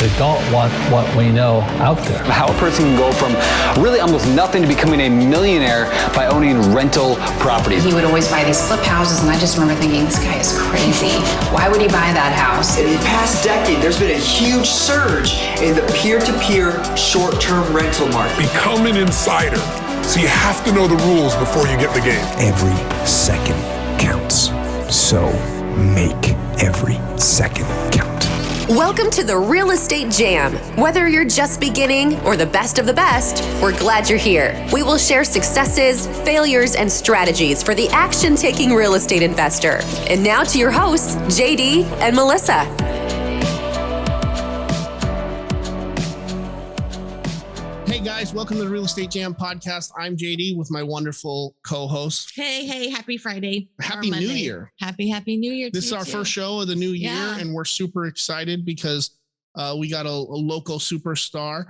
that don't want what we know out there. How a person can go from really almost nothing to becoming a millionaire by owning rental properties. He would always buy these flip houses, and I just remember thinking, this guy is crazy. Why would he buy that house? In the past decade, there's been a huge surge in the peer-to-peer short-term rental market. Become an insider. So you have to know the rules before you get in the game. Every second counts. So make every second count. Welcome to the Real Estate Jam. Whether you're just beginning or the best of the best, we're glad you're here. We will share successes, failures, and strategies for the action-taking real estate investor. And now to your hosts, JD and Melissa. Hey guys, welcome to the Real Estate Jam podcast. I'm JD with my wonderful co-host. Hey, happy Friday. Happy New Year. Happy New Year. This is our first show of the new year, and we're super excited because we got a local superstar.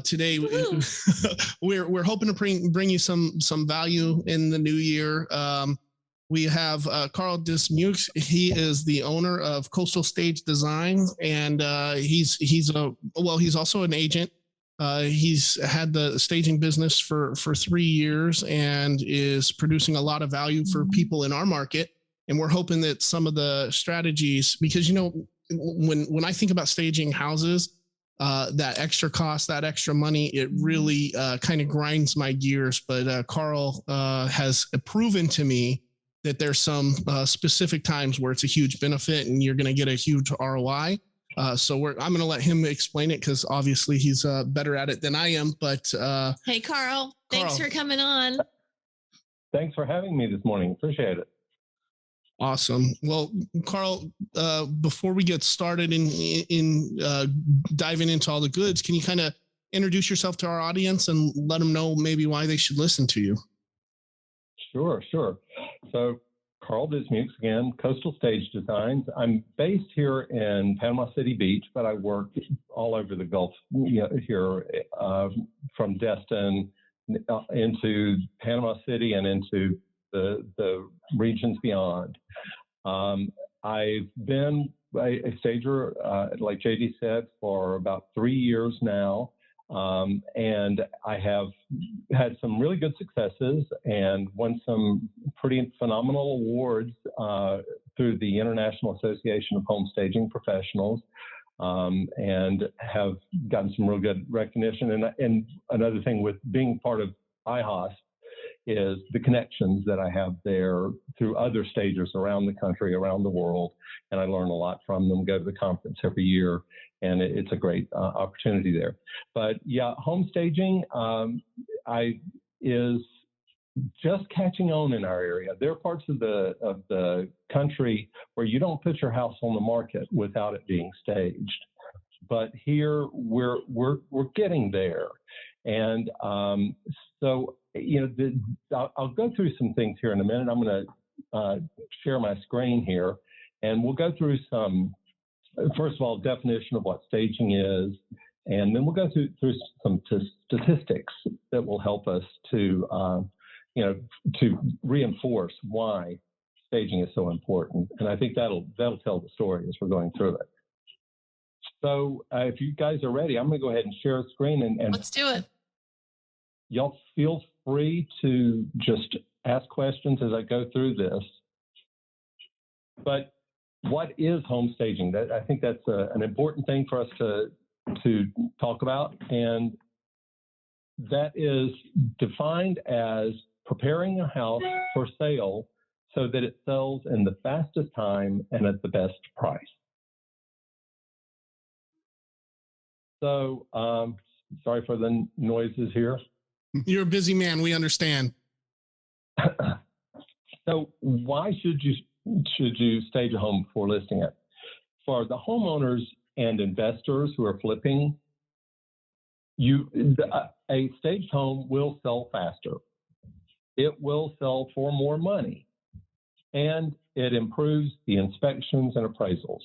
Today, we're hoping to bring you some value in the new year. We have Carl Dismukes. He is the owner of Stagedesigns, and he's also an agent. He's had the staging business for 3 years and is producing a lot of value for people in our market. And we're hoping that some of the strategies, because, you know, when I think about staging houses, that extra cost, that extra money, it really kind of grinds my gears. But Carl has proven to me that there's some specific times where it's a huge benefit and you're going to get a huge ROI. So I'm going to let him explain it because obviously he's better at it than I am. But hey, Carl, thanks for coming on. Thanks for having me this morning. Appreciate it. Awesome. Well, Carl, before we get started in diving into all the goods, can you kind of introduce yourself to our audience and let them know maybe why they should listen to you? Sure. So Carl Dismukes again, Stagedesigns. I'm based here in Panama City Beach, but I work all over the Gulf here, from Destin into Panama City and into the regions beyond. I've been a stager, like JD said, for about 3 years now. And I have had some really good successes and won some pretty phenomenal awards through the International Association of Home Staging Professionals, and have gotten some real good recognition. And another thing with being part of IHOS is the connections that I have there through other stagers around the country, around the world. And I learn a lot from them, go to the conference every year, and it's a great opportunity there. But yeah, home staging is just catching on in our area. There are parts of the country where you don't put your house on the market without it being staged. But here we're getting there. And so, you know, I'll go through some things here in a minute. I'm going to share my screen here, and we'll go through some, first of all, definition of what staging is, and then we'll go through some statistics that will help us to, to reinforce why staging is so important. And I think that'll tell the story as we're going through it. So if you guys are ready, I'm going to go ahead and share a screen. And let's do it. Y'all feel free to just ask questions as I go through this. But what is home staging? I think that's an important thing for us to talk about. And that is defined as preparing a house for sale so that it sells in the fastest time and at the best price. So, sorry for the noises here. You're a busy man. We understand. So why should you stage a home before listing it? For the homeowners and investors who are flipping, a staged home will sell faster. It will sell for more money, and it improves the inspections and appraisals.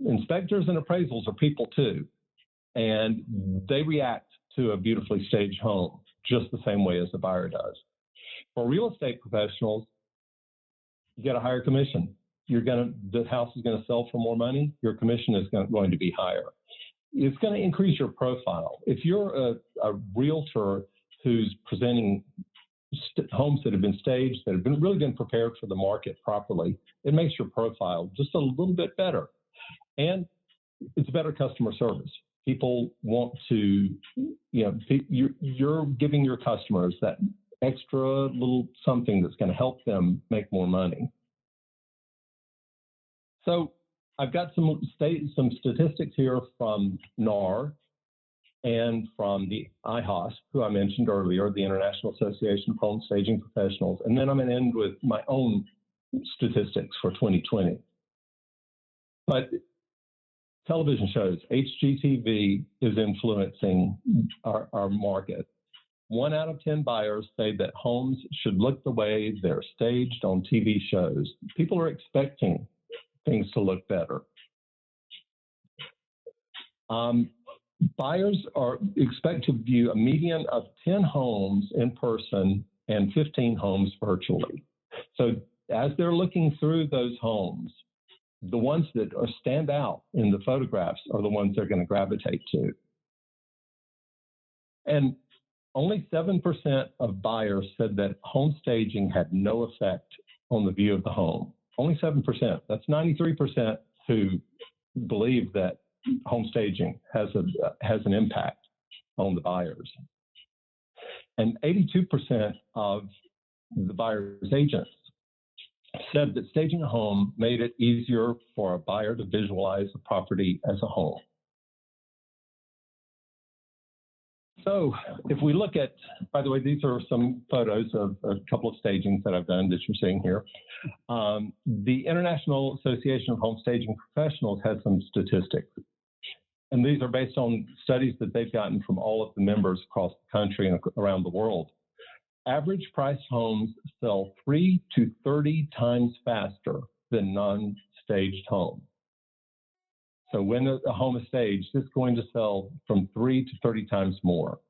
Inspectors and appraisals are people too, and they react to a beautifully staged home just the same way as the buyer does. For real estate professionals, you get a higher commission. The house is going to sell for more money. Your commission is going to be higher. it's going to increase your profile. If you're a realtor who's presenting homes that have been staged, that have really been prepared for the market properly, it makes your profile just a little bit better. And it's better customer service. People want to, you're giving your customers that extra little something that's going to help them make more money. So I've got some statistics here from NAR and from the IHOS, who I mentioned earlier, the International Association of Home Staging Professionals. And then I'm going to end with my own statistics for 2020. But television shows, HGTV is influencing our market. 1 out of 10 buyers say that homes should look the way they're staged on TV shows. People are expecting things to look better. Buyers expect to view a median of 10 homes in person and 15 homes virtually. So as they're looking through those homes, the ones that stand out in the photographs are the ones they're going to gravitate to. And only 7% of buyers said that home staging had no effect on the view of the home. Only 7%. That's 93% who believe that home staging has an impact on the buyers. And 82% of the buyer's agents said that staging a home made it easier for a buyer to visualize the property as a home. So if we look at, by the way, these are some photos of a couple of stagings that I've done that you're seeing here. The International Association of Home Staging Professionals has some statistics. And these are based on studies that they've gotten from all of the members across the country and around the world. Average price homes sell 3 to 30 times faster than non-staged homes. So when a home is staged, it's going to sell from 3 to 30 times more.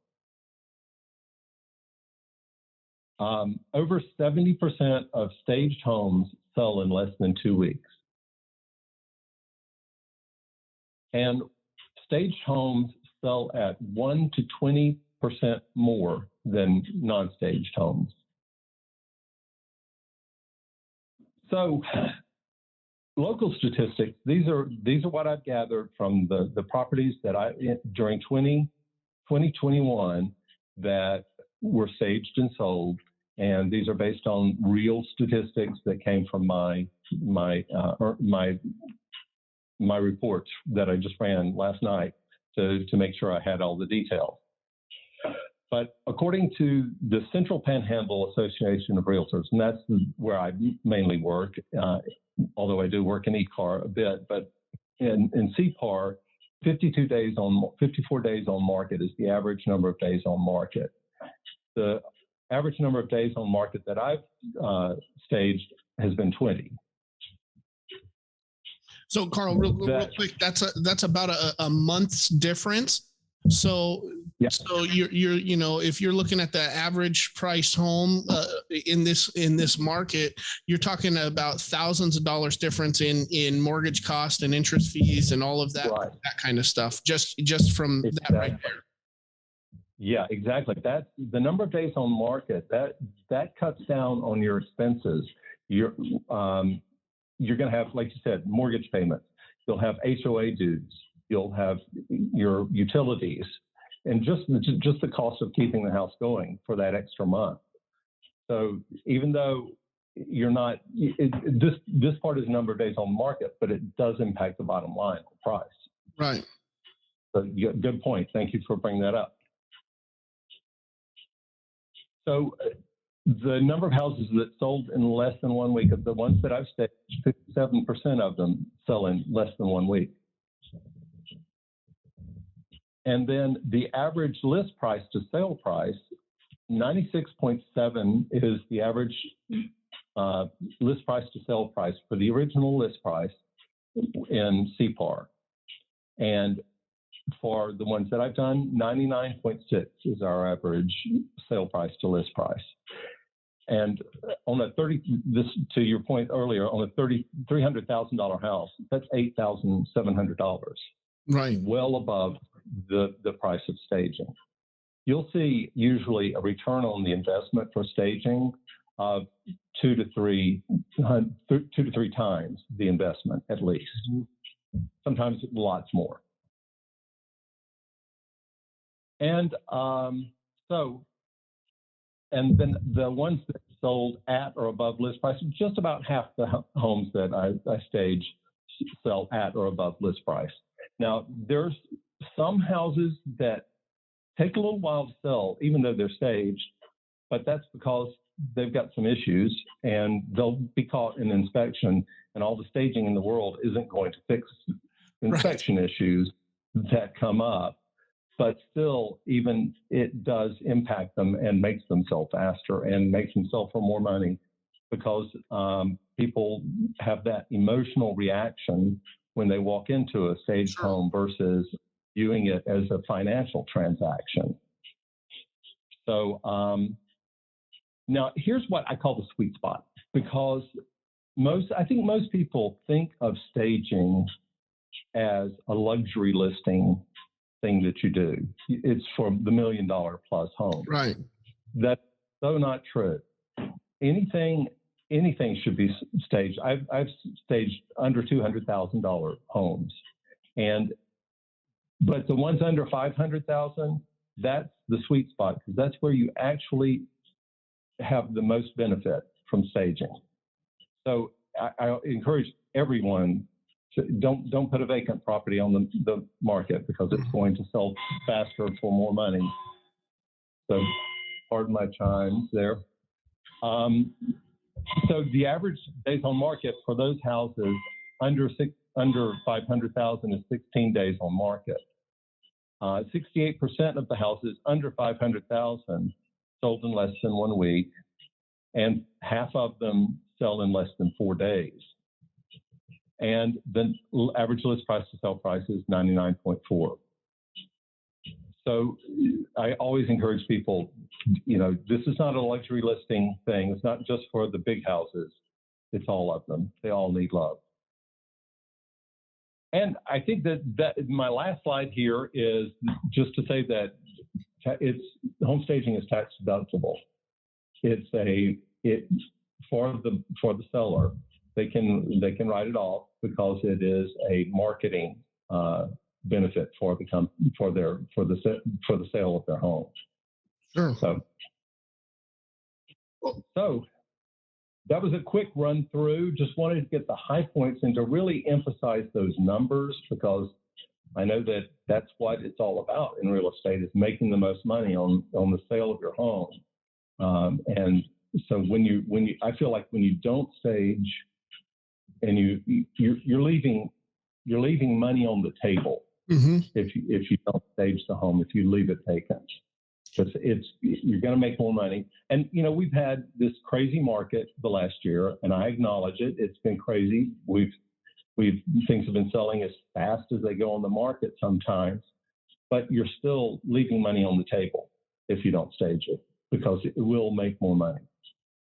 Over 70% of staged homes sell in less than 2 weeks. And staged homes sell at 1 to 20% more than non-staged homes. So local statistics, these are what I've gathered from the properties that during 2021 that were staged and sold, and these are based on real statistics that came from my reports that I just ran last night to make sure I had all the details. But according to the Central Panhandle Association of Realtors, and that's where I mainly work, although I do work in ECAR a bit, but in CPAR, 54 days on market is the average number of days on market. The average number of days on market that I've staged has been 20. So Carl, real quick, that's about a month's difference. So, yeah. So you're if you're looking at the average price home in this market, you're talking about thousands of dollars difference in mortgage cost and interest fees and all of that, right, that kind of stuff. Just from that right there. Yeah, exactly. That's the number of days on market. That cuts down on your expenses. You're going to have, like you said, mortgage payments. You'll have HOA dues. You'll have your utilities, and just the cost of keeping the house going for that extra month. So even though you're not, this part is number of days on market, but it does impact the bottom line, the price. Right. So good point. Thank you for bringing that up. So the number of houses that sold in less than 1 week, of the ones that I've staged, 57% of them sell in less than 1 week. And then the average list price to sale price, 96.7 is the average list price to sale price for the original list price in CPAR. And for the ones that I've done, 99.6 is our average sale price to list price. And on a to your point earlier, on a $300,000 house, that's $8,700. Right. well above the price of staging. You'll see usually a return on the investment for staging of 2 to 3 times the investment at least. Sometimes lots more. And and then the ones that sold at or above list price, just about half the homes that I stage sell at or above list price. Now, there's some houses that take a little while to sell, even though they're staged, but that's because they've got some issues and they'll be caught in inspection, and all the staging in the world isn't going to fix inspection issues that come up. But still, even it does impact them and makes them sell faster and makes them sell for more money, because people have that emotional reaction when they walk into a staged home versus viewing it as a financial transaction. So now here's what I call the sweet spot, because I think most people think of staging as a luxury listing thing that you do. It's for the $1 million plus home. Right. That's so not true. Anything should be staged. I've staged under $200,000 homes, but the ones under $500,000, that's the sweet spot, because that's where you actually have the most benefit from staging. So I encourage everyone to don't put a vacant property on the market, because it's going to sell faster for more money. So pardon my chimes there. So the average days on market for those houses under 500,000 is 16 days on market. 68% of the houses under 500,000 sold in less than 1 week, and half of them sell in less than 4 days. And the average list price to sell price is 99.4. So I always encourage people, this is not a luxury listing thing. It's not just for the big houses. It's all of them. They all need love. And I think that my last slide here is just to say that home staging is tax deductible. It's for the seller. They can write it off because it is a marketing benefit for the sale of their home. Sure. So that was a quick run through. Just wanted to get the high points and to really emphasize those numbers, because I know that that's what it's all about in real estate, is making the most money on the sale of your home. And so I feel like when you don't stage, and you're leaving money on the table if you don't stage the home, if you leave it vacant. Because you're going to make more money. And we've had this crazy market the last year, and I acknowledge it. It's been crazy. Things have been selling as fast as they go on the market sometimes, but you're still leaving money on the table if you don't stage it, because it will make more money.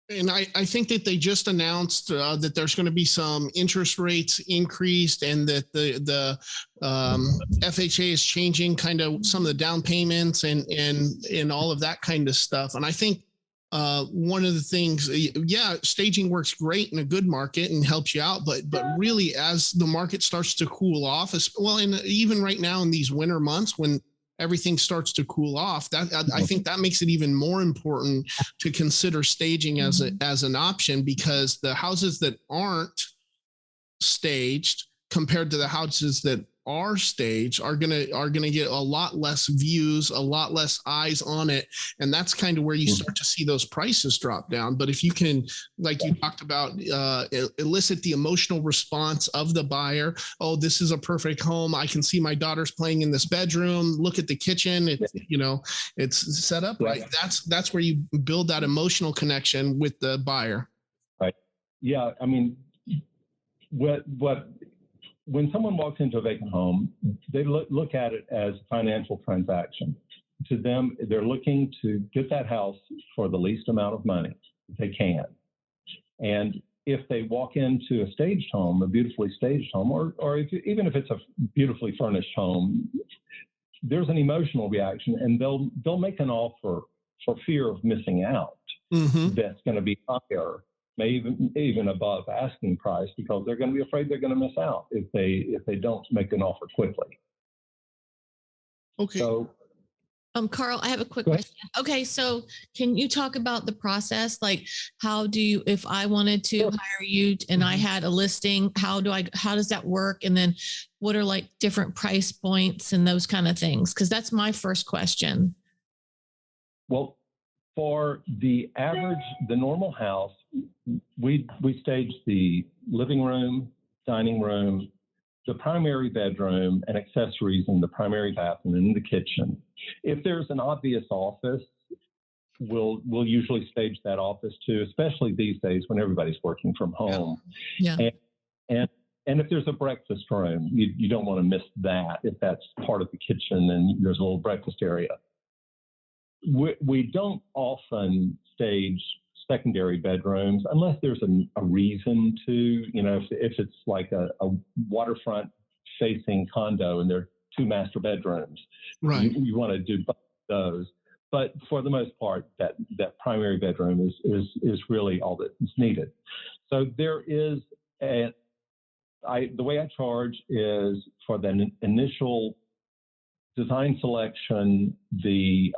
And I think that they just announced that there's going to be some interest rates increased, and that the FHA is changing kind of some of the down payments and all of that kind of stuff. And I think one of the things, staging works great in a good market and helps you out, but really as the market starts to cool off, and even right now in these winter months when everything starts to cool off, I think that makes it even more important to consider staging as an option, because the houses that aren't staged compared to the houses that are staged are gonna get a lot less views, a lot less eyes on it, and that's kind of where you start to see those prices drop down. But if you can, like you talked about, elicit the emotional response of the buyer, oh, this is a perfect home, I can see my daughter's playing in this bedroom, look at the kitchen, it's set up right. That's where you build that emotional connection with the buyer. Right. Yeah. I mean, when someone walks into a vacant home, they look at it as a financial transaction. To them, they're looking to get that house for the least amount of money they can. And if they walk into a staged home, a beautifully staged home, or even if it's a beautifully furnished home, there's an emotional reaction, and they'll make an offer for fear of missing out. That's going to be higher, maybe even above asking price, because they're going to be afraid they're going to miss out if they don't make an offer quickly. Okay. So, Carl, I have a quick question. Okay, so can you talk about the process? Like, how do you, if I wanted to hire you and I had a listing, how does that work? And then what are like different price points and those kind of things? Because that's my first question. well, for the normal house, we stage the living room, dining room, the primary bedroom, and accessories in the primary bathroom and in the kitchen. If there's an obvious office, we'll usually stage that office too, especially these days when everybody's working from home. Yeah. And if there's a breakfast room, you don't want to miss that if that's part of the kitchen and there's a little breakfast area. We don't often stage secondary bedrooms unless there's a reason to, if it's like a waterfront facing condo and there are 2 master bedrooms, Right. You want to do both of those. But for the most part, that primary bedroom is really all that is needed. So there is the way I charge is for the initial design selection, the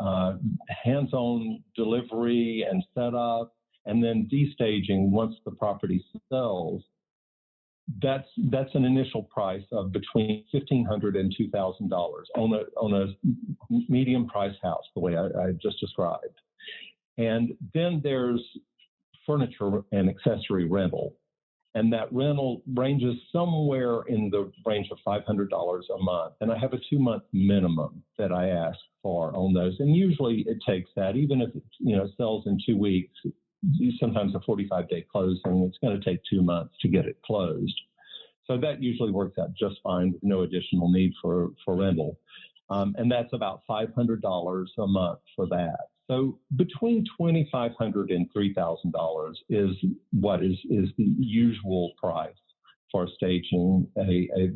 hands-on delivery and setup, and then destaging once the property sells. That's an initial price of between $1,500 and $2,000 on a medium price house, the way I just described. And then there's furniture and accessory rental. And that rental ranges somewhere in the range of $500 a month. And I have a 2-month minimum that I ask for on those. And usually it takes that, even if it sells in 2 weeks, sometimes a 45-day closing, it's going to take 2 months to get it closed. So that usually works out just fine with no additional need for rental. And that's about $500 a month for that. So between $2,500 and $3,000 is what is the usual price for staging a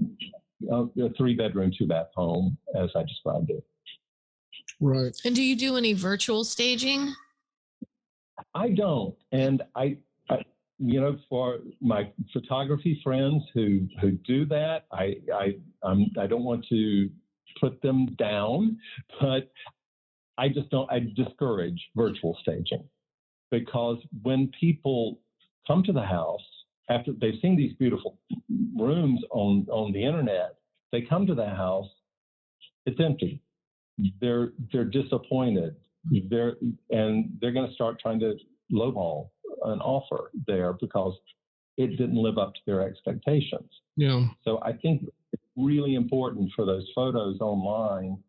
3-bedroom, 2-bath home, as I described it. Right. And do you do any virtual staging? I don't, and I for my photography friends who do that, I don't want to put them down, but I discourage virtual staging, because when people come to the house after they've seen these beautiful rooms on the internet, they come to the house, it's empty. They're disappointed. They're going to start trying to lowball an offer there because it didn't live up to their expectations. Yeah. So I think it's really important for those photos online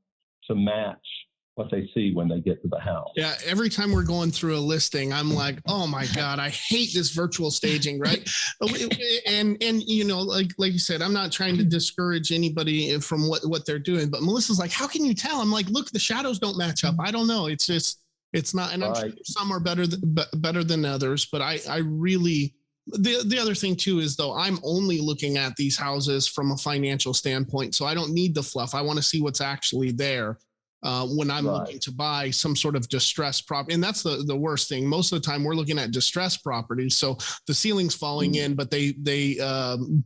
to match what they see when they get to the house. Yeah. Every time we're going through a listing, I'm like, oh my God, I hate this virtual staging. Right. and like you said, I'm not trying to discourage anybody from what they're doing, but Melissa's like, how can you tell? I'm like, look, the shadows don't match up. I don't know. It's not, and I'm sure some are better than others, but I really, the other thing too is, though, I'm only looking at these houses from a financial standpoint. So I don't need the fluff. I want to see what's actually there. When I'm looking to buy some sort of distressed property. And that's the worst thing. Most of the time we're looking at distressed properties. So the ceiling's falling in, but they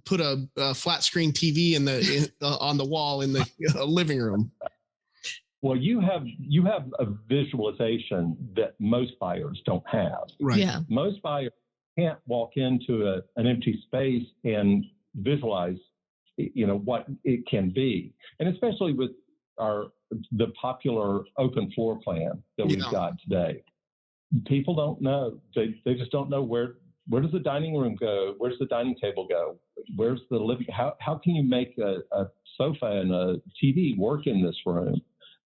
put a flat screen TV on the wall in the living room. Well, you have a visualization that most buyers don't have. Right. Yeah. Most buyers can't walk into an empty space and visualize, what it can be. And especially with the popular open floor plan that we've got today. People don't know. They just don't know where does the dining room go? Where does the dining table go? Where's the living? How can you make a sofa and a TV work in this room?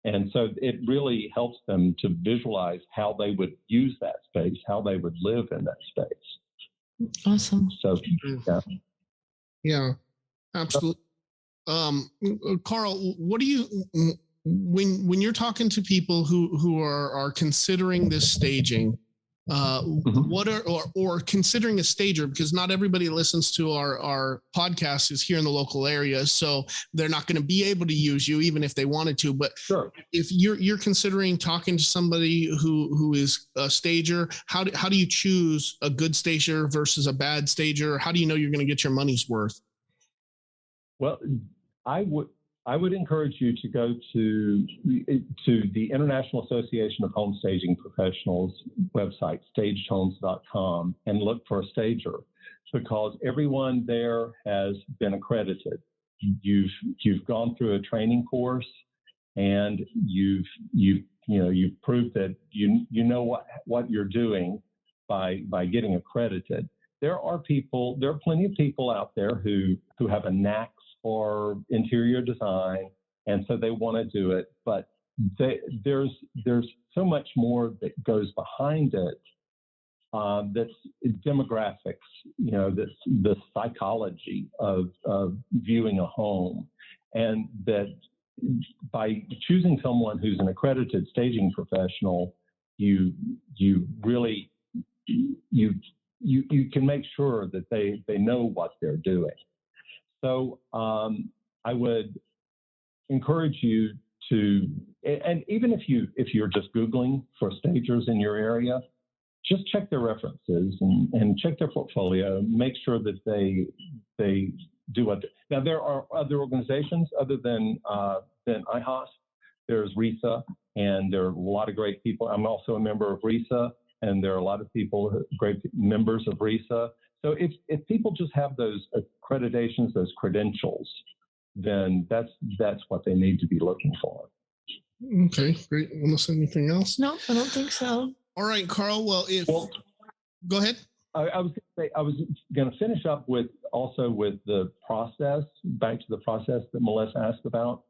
And so it really helps them to visualize how they would use that space, how they would live in that space. Awesome. So, Yeah, absolutely. Carl, what do you, when you're talking to people who are considering this staging, What are or considering a stager, because not everybody listens to our podcast is here in the local area, so they're not going to be able to use you even if they wanted to. But Sure. if you're considering talking to somebody who is a stager, how do you choose a good stager versus a bad stager? How do you know you're going to get your money's worth? Well, I would encourage you to go to the International Association of Home Staging Professionals website, stagedhomes.com, and look for a stager, because everyone there has been accredited. You've gone through a training course, and you've proved that you know what you're doing by getting accredited. There are plenty of people out there who have a knack for interior design, and so they want to do it, but there's so much more that goes behind it. That's demographics, that's the psychology of viewing a home, and that by choosing someone who's an accredited staging professional, you really you can make sure that they know what they're doing. So I would encourage you to, and even if you're just Googling for stagers in your area, just check their references and check their portfolio. Make sure that they do what. Now there are other organizations other than IHOS. There's RISA, and there are a lot of great people. I'm also a member of RISA, and there are a lot of people, great members of RISA. So if people just have those accreditations, those credentials, then that's what they need to be looking for. Okay, great. Almost anything else? No, I don't think so. All right, Carl. Well, go ahead. I was going to finish up with the process. Back to the process that Melissa asked about.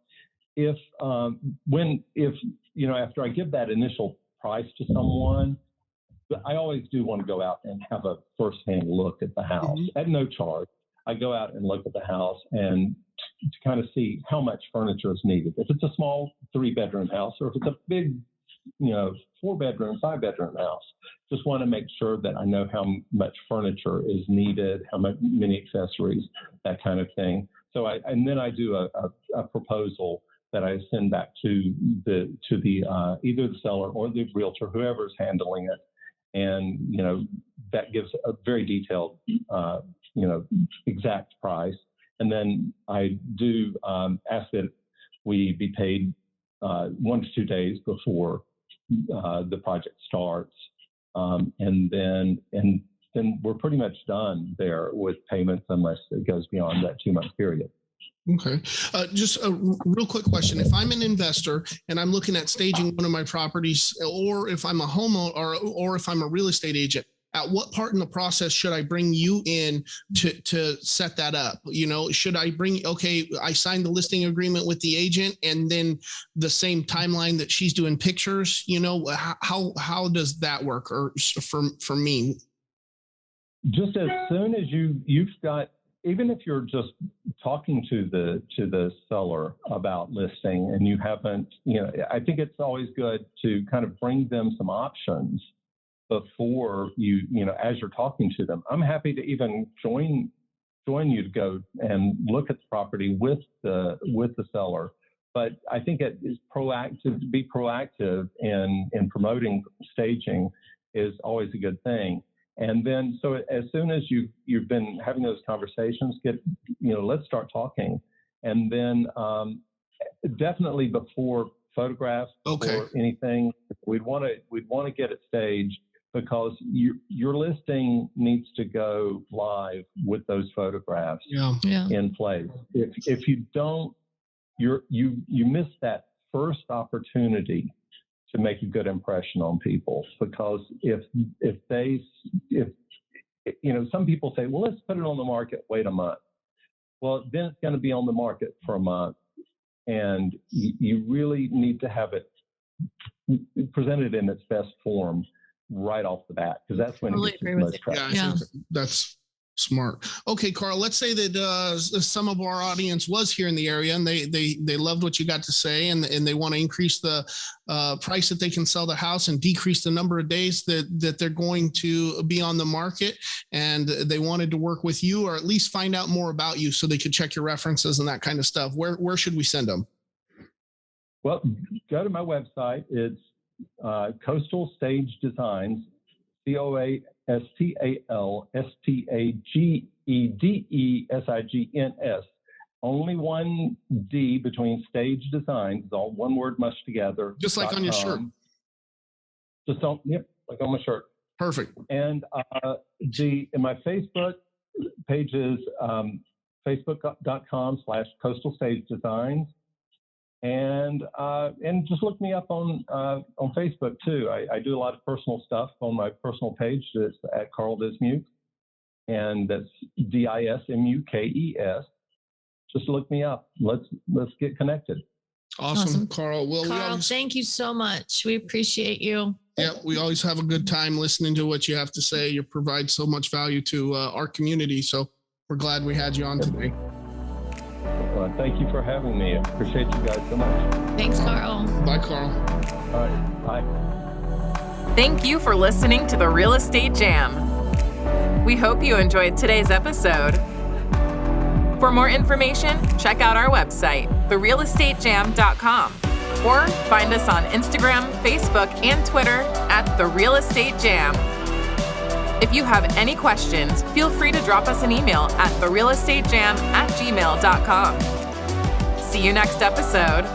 If after I give that initial price to someone, I always do want to go out and have a firsthand look at the house at no charge. I go out and look at the house and to kind of see how much furniture is needed. If it's a small 3-bedroom house, or if it's a big, 4-bedroom, 5-bedroom house, just want to make sure that I know how much furniture is needed, many accessories, that kind of thing. So then I do a proposal that I send back to the either the seller or the realtor, whoever's handling it. And, that gives a very detailed, exact price. And then I do ask that we be paid 1 to 2 days before the project starts. And then we're pretty much done there with payments, unless it goes beyond that 2-month period. Okay. Just a real quick question. If I'm an investor and I'm looking at staging one of my properties, or if I'm a homeowner or if I'm a real estate agent, at what part in the process should I bring you in to set that up? Should I I signed the listing agreement with the agent, and then the same timeline that she's doing pictures, how does that work? Or for me? Just as soon as you've got, even if you're just talking to the seller about listing and you haven't, I think it's always good to kind of bring them some options before as you're talking to them. I'm happy to even join you to go and look at the property with the seller. But I think it is proactive. To be proactive in promoting staging is always a good thing. And then, so as soon as you've been having those conversations, let's start talking. And then definitely before photographs or anything, we'd want to get it staged, because your listing needs to go live with those photographs in place. If you don't, you miss that first opportunity to make a good impression on people, because if some people say, well, let's put it on the market, wait a month. Well, then it's going to be on the market for a month, and you really need to have it presented in its best form right off the bat, because that's when it gets the most traction. That's Smart. Okay, Carl, let's say that some of our audience was here in the area and they loved what you got to say and they want to increase the price that they can sell the house and decrease the number of days that they're going to be on the market, and they wanted to work with you or at least find out more about you so they could check your references and that kind of stuff. Where should we send them? Well, go to my website. It's Coastal Stage Designs, COASTALSTAGEDESIGNS. Only one D between Stage Designs. It's all one word mushed together. Just like on your shirt. Just on, yep, like on my shirt. Perfect. And in my Facebook page is facebook.com/Coastal Stage Designs. And just look me up on Facebook too. I do a lot of personal stuff on my personal page. That's at Carl Dismukes, and that's DISMUKES. Just look me up. Let's get connected. Awesome. Carl. Well, Carl, thank you so much. We appreciate you. Yeah, we always have a good time listening to what you have to say. You provide so much value to our community. So we're glad we had you on today. Well, thank you for having me. I appreciate you guys so much. Thanks, Carl. Bye, Carl. All right. Bye. Thank you for listening to the Real Estate Jam. We hope you enjoyed today's episode. For more information, check out our website, therealestatejam.com, or find us on Instagram, Facebook, and Twitter at The Real Estate Jam. If you have any questions, feel free to drop us an email at therealestatejam@gmail.com. See you next episode.